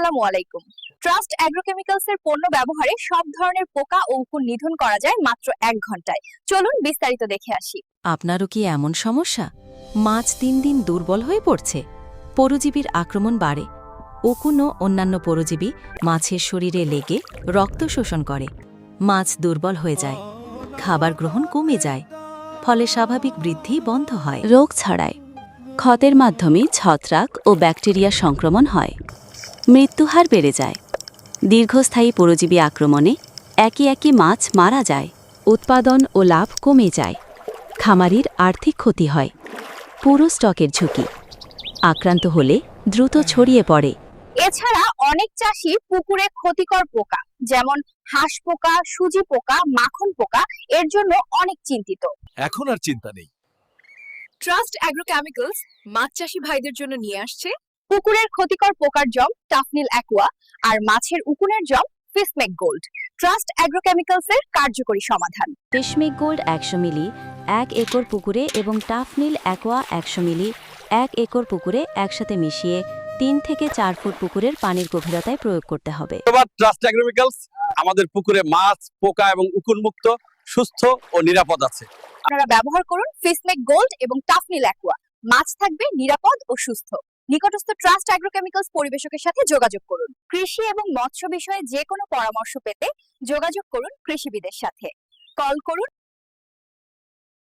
আসসালামু আলাইকুম। ট্রাস্ট অ্যাগ্রোকেমিক্যালস এর পণ্য ব্যবহারে সব ধরনের পোকা ও উকুন নিধন করা যায় মাত্র 1 ঘন্টায়। চলুন বিস্তারিত দেখে আসি। আপনারও কি এমন সমস্যা? মাছ দিন দিন দুর্বল হয়ে পড়ছে, পরজীবীর আক্রমণ বাড়ে, উকুন ও অন্যান্য পরজীবী মাছের শরীরে লেগে রক্ত শোষণ করে, মাছ দুর্বল হয়ে যায়, খাবার গ্রহণ কমে যায়, ফলে স্বাভাবিক বৃদ্ধি বন্ধ হয়, রোগ ছড়ায়, ক্ষতের মাধ্যমে ছত্রাক ও ব্যাকটেরিয়া সংক্রমণ হয়, মৃত্যুহার বেড়ে যায়, দীর্ঘস্থায়ী পরজীবী আক্রমণে একে একে মাছ মারা যায়, উৎপাদন ও লাভ কমে যায়, খামারির আর্থিক ক্ষতি হয়, পুরো স্টকের ঝুঁকি, আক্রান্ত হলে দ্রুত ছড়িয়ে পড়ে। এছাড়া অনেক চাষী পুকুরে ক্ষতিকর পোকা যেমন হাঁস পোকা, সুজি পোকা, মাখন পোকা এর জন্য অনেক চিন্তিত। এখন আর চিন্তা নেই। ট্রাস্ট অ্যাগ্রোকেমিক্যালস মাছ চাষী ভাইদের জন্য নিয়ে আসছে পুকুরের ক্ষতিকর পোকার জম টাফনিল অ্যাকোয়া আর মাছের উকুনের জম ফিসমেক গোল্ড। ট্রাস্ট অ্যাগ্রোকেমিক্যালস এর কার্যকরী সমাধান। ফিশমেক গোল্ড 100 মিলি 1 একর পুকুরে এবং টাফনিল অ্যাকোয়া 100 মিলি 1 একর পুকুরে একসাথে মিশিয়ে 3 থেকে 4 ফুট পুকুরের পানির গভীরতায় প্রয়োগ করতে হবে। ধন্যবাদ ট্রাস্ট অ্যাগ্রোকেমিক্যালস। আমাদের পুকুরে মাছ, পোকা এবং উকুন মুক্ত, সুস্থ ও নিরাপদ আছে। আপনারা ব্যবহার করুন ফিসমেক গোল্ড এবং টাফনিল অ্যাকোয়া। মাছ থাকবে নিরাপদ ও সুস্থ। নিকটস্থ ট্রাস্ট অ্যাগ্রোকেমিক্যালস পরিবেশকের সাথে যোগাযোগ করুন। কৃষি এবং মৎস্য বিষয়ে যে কোনো পরামর্শ পেতে যোগাযোগ করুন কৃষিবিদের সাথে। কল করুন